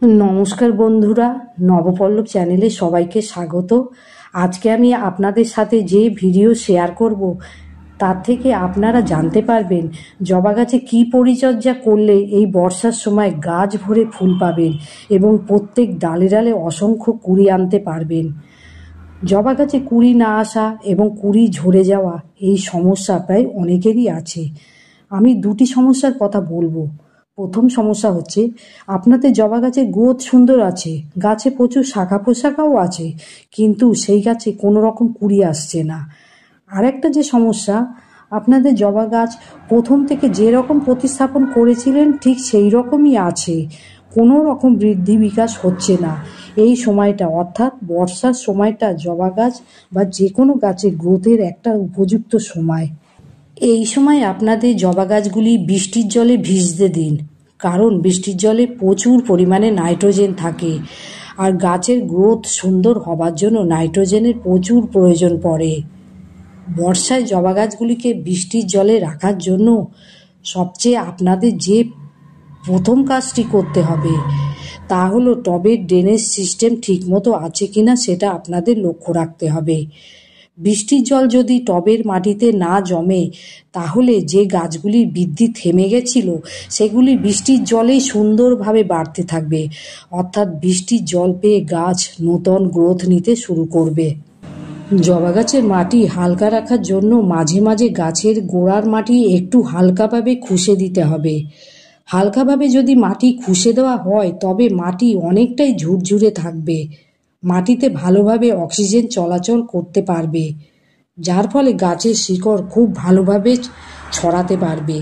নমস্কার বন্ধুরা, নবপল্লব চ্যানেলে সবাইকে স্বাগত। আজকে আমি আপনাদের সাথে যে ভিডিও শেয়ার করব তার থেকে আপনারা জানতে পারবেন জবা গাছে কী পরিচর্যা করলে এই বর্ষার সময় গাছ ভরে ফুল পাবেন এবং প্রত্যেক ডালে ডালে অসংখ্য কুড়ি আনতে পারবেন। জবা গাছে কুড়ি না আসা এবং কুড়ি ঝরে যাওয়া এই সমস্যা প্রায় অনেকেরই আছে। আমি দুটি সমস্যার কথা বলবো। প্রথম সমস্যা হচ্ছে আপনাদের জবা গাছের গ্রোথ সুন্দর আছে, গাছে প্রচুর শাখা প্রশাখাও আছে, কিন্তু সেই গাছে কোনো রকম কুড়ি আসছে না। আরেকটা যে সমস্যা, আপনাদের জবা গাছ প্রথম থেকে যেরকম প্রতিস্থাপন করেছিলেন ঠিক সেই রকমই আছে, কোনো রকম বৃদ্ধি বিকাশ হচ্ছে না। এই সময়টা অর্থাৎ বর্ষার সময়টা জবা গাছ বা যে কোনো গাছের গ্রোথের একটা উপযুক্ত সময়। এই সময় আপনাদের জবা গাছগুলি বৃষ্টির জলে ভিজতে দিন, কারণ বৃষ্টির জলে প্রচুর পরিমাণে নাইট্রোজেন থাকে আর গাছের গ্রোথ সুন্দর হবার জন্য নাইট্রোজেনের প্রচুর প্রয়োজন পড়ে। বর্ষায় জবা গাছগুলিকে বৃষ্টির জলে রাখার জন্য সবচেয়ে আপনাদের যে প্রথম কাজটি করতে হবে তা হলো টবের ড্রেনেজ সিস্টেম ঠিকমতো আছে কিনা সেটা আপনাদের লক্ষ্য রাখতে হবে। বৃষ্টির জল যদি টবের মাটিতে না জমে তাহলে যে গাছগুলির বৃদ্ধি থেমে গেছিল সেগুলি বৃষ্টির জলেই সুন্দরভাবে বাড়তে থাকবে, অর্থাৎ বৃষ্টির জল পেয়ে গাছ নতুন গ্রোথ নিতে শুরু করবে। জবা গাছের মাটি হালকা রাখার জন্য মাঝে মাঝে গাছের গোড়ার মাটি একটু হালকাভাবে খুশে দিতে হবে। হালকাভাবে যদি মাটি খুশে দেওয়া হয় তবে মাটি অনেকটাই ঝুরঝুরে থাকবে, মাটিতে ভালোভাবে অক্সিজেন চলাচল করতে পারবে, যার ফলে গাছের শিকড় খুব ভালোভাবে ছড়াতে পারবে।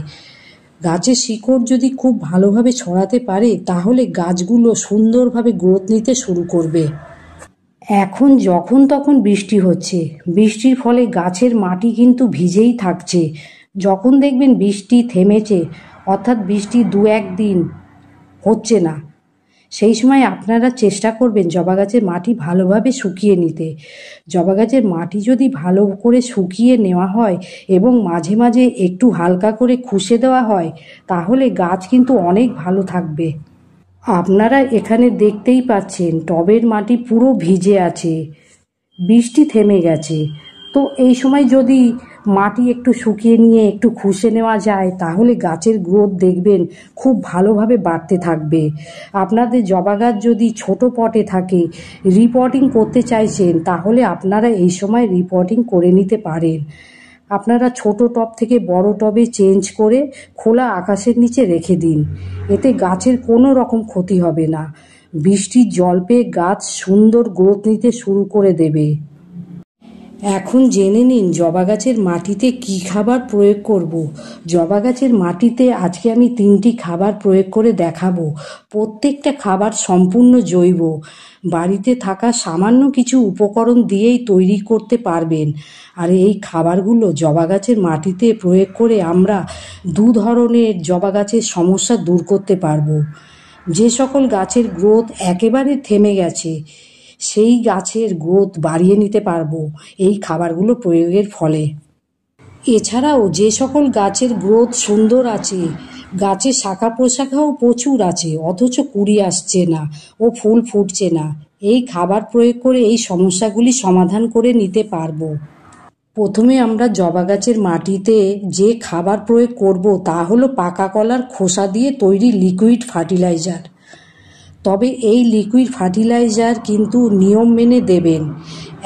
গাছের শিকড় যদি খুব ভালোভাবে ছড়াতে পারে তাহলে গাছগুলো সুন্দরভাবে গ্রোথ নিতে শুরু করবে। এখন যখন তখন বৃষ্টি হচ্ছে, বৃষ্টির ফলে গাছের মাটি কিন্তু ভিজেই থাকছে। যখন দেখবেন বৃষ্টি থেমেছে, অর্থাৎ বৃষ্টি দু একদিন হচ্ছে না, সেই সময় আপনারা চেষ্টা করবেন জবা গাছের মাটি ভালোভাবে শুকিয়ে নিতে। জবা গাছের মাটি যদি ভালো করে শুকিয়ে নেওয়া হয় এবং মাঝে মাঝে একটু হালকা করে খুশে দেওয়া হয় তাহলে গাছ কিন্তু অনেক ভালো থাকবে। আপনারা এখানে দেখতেই পাচ্ছেন টবের মাটি পুরো ভিজে আছে, বৃষ্টি থেমে গেছে। তো এই সময় যদি মাটি একটু শুকিয়ে নিয়ে একটু খুশে নেওয়া যায় তাহলে গাছের গ্রোথ দেখবেন খুব ভালোভাবে বাড়তে থাকবে। আপনাদের জবা গাছ যদি ছোট পটে থাকে, রিপোর্টিং করতে চাইছেন, তাহলে আপনারা এই সময় রিপোর্টিং করে নিতে পারেন। আপনারা ছোট টব থেকে বড় টবে চেঞ্জ করে খোলা আকাশের নিচে রেখে দিন, এতে গাছের কোনো রকম ক্ষতি হবে না। বৃষ্টির জল পেয়ে গাছ সুন্দর গ্রোথ নিতে শুরু করে দেবে। এখন জেনে নিন জবা গাছের মাটিতে কি খাবার প্রয়োগ করব। জবা গাছের মাটিতে আজকে আমি 3টি খাবার প্রয়োগ করে দেখাবো। প্রত্যেকটা খাবার সম্পূর্ণ জৈব, বাড়িতে থাকা সামান্য কিছু উপকরণ দিয়েই তৈরি করতে পারবেন। আর এই খাবারগুলো জবা গাছের মাটিতে প্রয়োগ করে আমরা 2 ধরনের জবা গাছের সমস্যা দূর করতে পারবো। যে সকল গাছের গ্রোথ একেবারে থেমে গেছে সেই গাছের গ্রোথ বাড়িয়ে নিতে পারবো এই খাবারগুলো প্রয়োগের ফলে। এছাড়াও যে সকল গাছের গ্রোথ সুন্দর আছে, গাছের শাখা প্রশাখাও প্রচুর আছে, অথচ কুড়ি আসছে না ও ফুল ফুটছে না, এই খাবার প্রয়োগ করে এই সমস্যাগুলি সমাধান করে নিতে পারবো। প্রথমে আমরা জবা গাছের মাটিতে যে খাবার প্রয়োগ করব তা হলো পাকা কলার খোসা দিয়ে তৈরি লিকুইড ফার্টিলাইজার। তবে এই লিকুইড ফার্টিলাইজার কিন্তু নিয়ম মেনে দেবেন।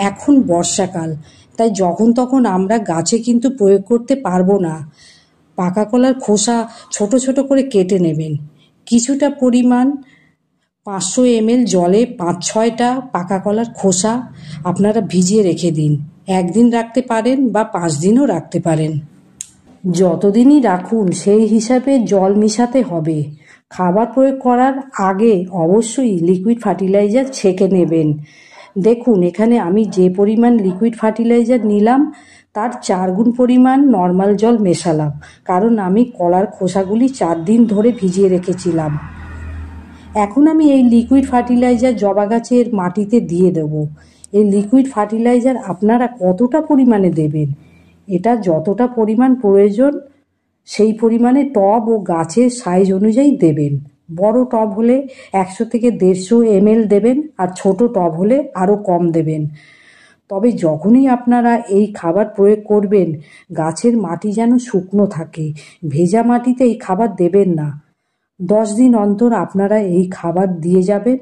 এখন বর্ষাকাল, তাই যখন তখন আমরা গাছে কিন্তু প্রয়োগ করতে পারবো না। পাকা কলার খোসা ছোট ছোট করে কেটে নেবেন। কিছুটা পরিমাণ 500 ml জলে 5-6টা পাকা কলার খোসা আপনারা ভিজিয়ে রেখে দিন। 1 দিন রাখতে পারেন বা 5 দিনও রাখতে পারেন। যতদিনই রাখুন সেই হিসাবে জল মিশাতে হবে। খাবার প্রয়োগ করার আগে অবশ্যই লিকুইড ফার্টিলাইজার ছেঁকে নেবেন। দেখুন এখানে আমি যে পরিমাণ লিকুইড ফার্টিলাইজার নিলাম তার 4 গুণ পরিমাণ নর্মাল জল মেশালাম, কারণ আমি কলার খোসাগুলি 4 দিন ধরে ভিজিয়ে রেখেছিলাম। এখন আমি এই লিকুইড ফার্টিলাইজার জবা গাছের মাটিতে দিয়ে দেব। এই লিকুইড ফার্টিলাইজার আপনারা কতটা পরিমাণে দেবেন, এটা যতটা পরিমাণ প্রয়োজন সেই পরিমাণে টব ও গাছের সাইজ অনুযায়ী দেবেন। বড় টব হলে 100 থেকে 150 ml দেবেন, আর ছোট টব হলে আরও কম দেবেন। তবে যখনই আপনারা এই খাবার প্রয়োগ করবেন, গাছের মাটি যেন শুকনো থাকে, ভেজা মাটিতে এই খাবার দেবেন না। 10 দিন অন্তর আপনারা এই খাবার দিয়ে যাবেন।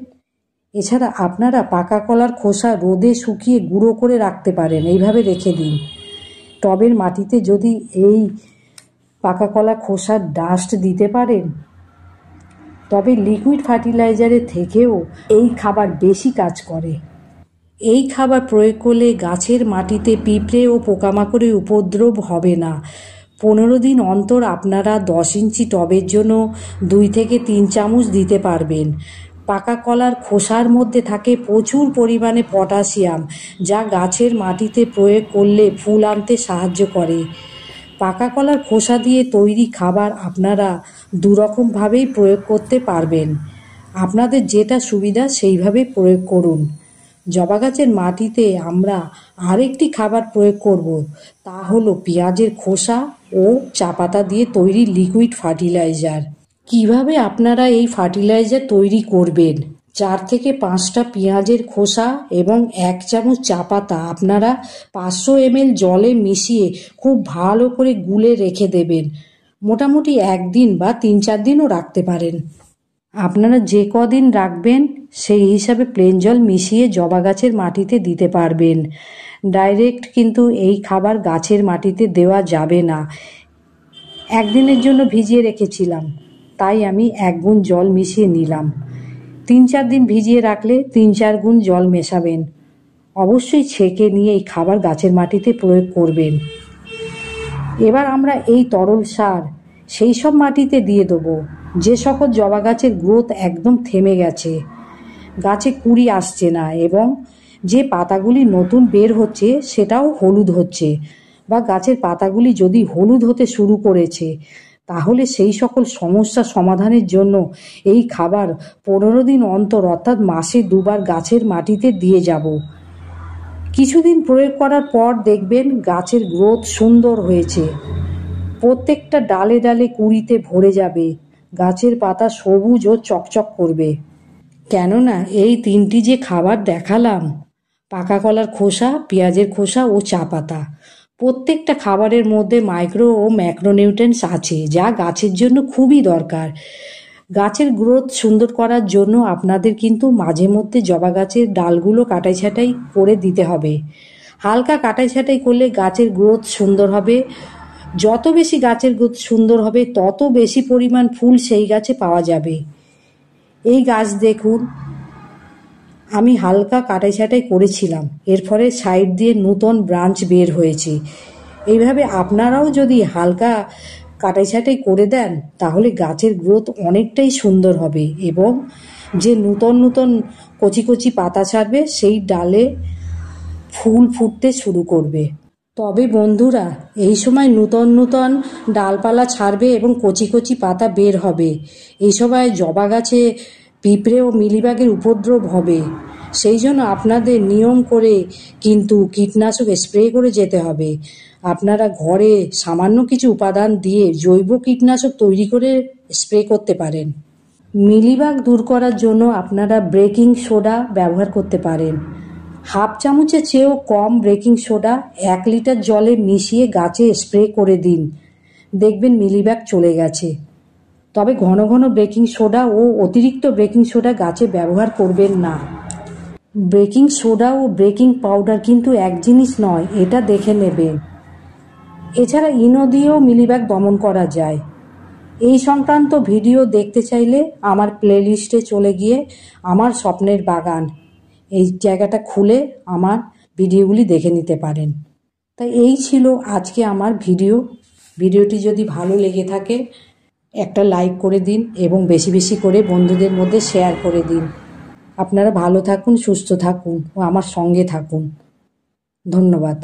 এছাড়া আপনারা পাকা কলার খোসা রোদে শুকিয়ে গুঁড়ো করে রাখতে পারেন, এইভাবে রেখে দিন। টবের মাটিতে যদি এই পাকা কলা খোসার ডাস্ট দিতে পারেন, তবে লিকুইড ফার্টিলাইজারের থেকেও এই খাবার বেশি কাজ করে। এই খাবার প্রয়োগ করলে গাছের মাটিতে পিঁপড়ে ও পোকামাকড়ের উপদ্রব হবে না। 15 দিন অন্তর আপনারা 10 ইঞ্চি টবের জন্য 2 থেকে 3 চামচ দিতে পারবেন। পাকা কলার খোসার মধ্যে থাকে প্রচুর পরিমাণে পটাশিয়াম, যা গাছের মাটিতে প্রয়োগ করলে ফুল আনতে সাহায্য করে। পাকা কলার খোসা দিয়ে তৈরি খাবার আপনারা দুরকমভাবেই প্রয়োগ করতে পারবেন। আপনাদের যেটা সুবিধা সেইভাবে প্রয়োগ করুন। জবা গাছের মাটিতে আমরা আরেকটি খাবার প্রয়োগ করব, তা হলো পেঁয়াজের খোসা ও চা পাতা দিয়ে তৈরি লিকুইড ফার্টিলাইজার। কিভাবে আপনারা এই ফার্টিলাইজার তৈরি করবেন? 4 থেকে 5টা পেঁয়াজের খোসা এবং 1 চামচ চা পাতা আপনারা 500 ml জলে মিশিয়ে খুব ভালো করে গুলে রেখে দেবেন। মোটামুটি 1 দিন বা 3-4 দিনও রাখতে পারেন। আপনারা যে কদিন রাখবেন সেই হিসাবে প্লেন জল মিশিয়ে জবা গাছের মাটিতে দিতে পারবেন। ডাইরেক্ট কিন্তু এই খাবার গাছের মাটিতে দেওয়া যাবে না। 1 দিনের জন্য ভিজিয়ে রেখেছিলাম, তাই আমি 1 গুণ জল মিশিয়ে নিলাম। 3-4 দিন ভিজিয়ে রাখলে 3-4 গুণ জল মেশাবেন। অবশ্যই ছেঁকে নিয়ে এই খাবার গাছের মাটিতে প্রয়োগ করবেন। এবার আমরা এই তরল সার সেই সব মাটিতে দিয়ে দেবো যে সকল জবা গাছের গ্রোথ একদম থেমে গেছে, গাছে কুঁড়ি আসছে না, এবং যে পাতাগুলি নতুন বের হচ্ছে সেটাও হলুদ হচ্ছে, বা গাছের পাতাগুলি যদি হলুদ হতে শুরু করেছে, তাহলে সেই সকল সমস্যা সমাধানের জন্য এই খাবার 15 দিন অন্তর অর্থাৎ মাসে 2 বার গাছের মাটিতে দিয়ে যাব। কিছুদিন প্রয়োগ করার পর দেখবেন গাছের গ্রোথ সুন্দর হয়েছে, প্রত্যেকটা ডালে ডালে কুঁড়িতে ভরে যাবে, গাছের পাতা সবুজ ও চকচক করবে। কেননা এই 3টি যে খাবার দেখালাম, পাকা কলার খোসা, পেঁয়াজের খোসা ও চা পাতা, প্রত্যেকটা খাবারের মধ্যে মাইক্রো ও ম্যাক্রোনিউট্রিয়েন্টস আছে, যা গাছের জন্য খুবই দরকার। গাছের গ্রোথ সুন্দর করার জন্য আপনাদের কিন্তু মাঝে মধ্যে জবা গাছের ডালগুলো কাটাই ছাঁটাই করে দিতে হবে। হালকা কাটাই ছাঁটাই করলে গাছের গ্রোথ সুন্দর হবে। যত বেশি গাছের গ্রোথ সুন্দর হবে, তত বেশি পরিমাণ ফুল সেই গাছে পাওয়া যাবে। এই গাছ দেখুন, আমি হালকা কাটাই ছাঁটাই করেছিলাম, এর ফলে সাইড দিয়ে নূতন ব্রাঞ্চ বের হয়েছে। এইভাবে আপনারাও যদি হালকা কাটাই ছাঁটাই করে দেন, তাহলে গাছের গ্রোথ অনেকটাই সুন্দর হবে, এবং যে নূতন নূতন কচি কচি পাতা ছাড়বে সেই ডালে ফুল ফুটতে শুরু করবে। তবে বন্ধুরা, এই সময় নূতন নূতন ডালপালা ছাড়বে এবং কচি কচি পাতা বের হবে। এই সময় জবা গাছে পিঁপড়ে ও মিলিবাগের উপদ্রব হবে, সেই জন্য আপনাদের নিয়ম করে কিন্তু কীটনাশক স্প্রে করে যেতে হবে। আপনারা ঘরে সামান্য কিছু উপাদান দিয়ে জৈব কীটনাশক তৈরি করে স্প্রে করতে পারেন। মিলিবাগ দূর করার জন্য আপনারা বেকিং সোডা ব্যবহার করতে পারেন। 1/2 চামচের চেয়েও কম বেকিং সোডা 1 লিটার জলে মিশিয়ে গাছে স্প্রে করে দিন, দেখবেন মিলিবাগ চলে গেছে। তবে ঘন ঘন বেকিং সোডা ও অতিরিক্ত বেকিং সোডা গাছে ব্যবহার করবেন না। বেকিং সোডা ও বেকিং পাউডার কিন্তু এক জিনিস নয়, এটা দেখে নেবেন। এছাড়া ইনো দিয়েও মিলিবাগ দমন করা যায়। এই সংক্রান্ত ভিডিও দেখতে চাইলে আমার প্লেলিস্টে চলে গিয়ে আমার স্বপ্নের বাগান এই জায়গাটা খুলে আমার ভিডিওগুলি দেখে নিতে পারেন। তাই এই ছিল আজকে আমার ভিডিওটি যদি ভালো লেগে থাকে একটা লাইক করে দিন, এবং বেশি বেশি করে বন্ধুদের মধ্যে শেয়ার করে দিন। আপনারা ভালো থাকুন, সুস্থ থাকুন ও আমার সঙ্গে থাকুন। ধন্যবাদ।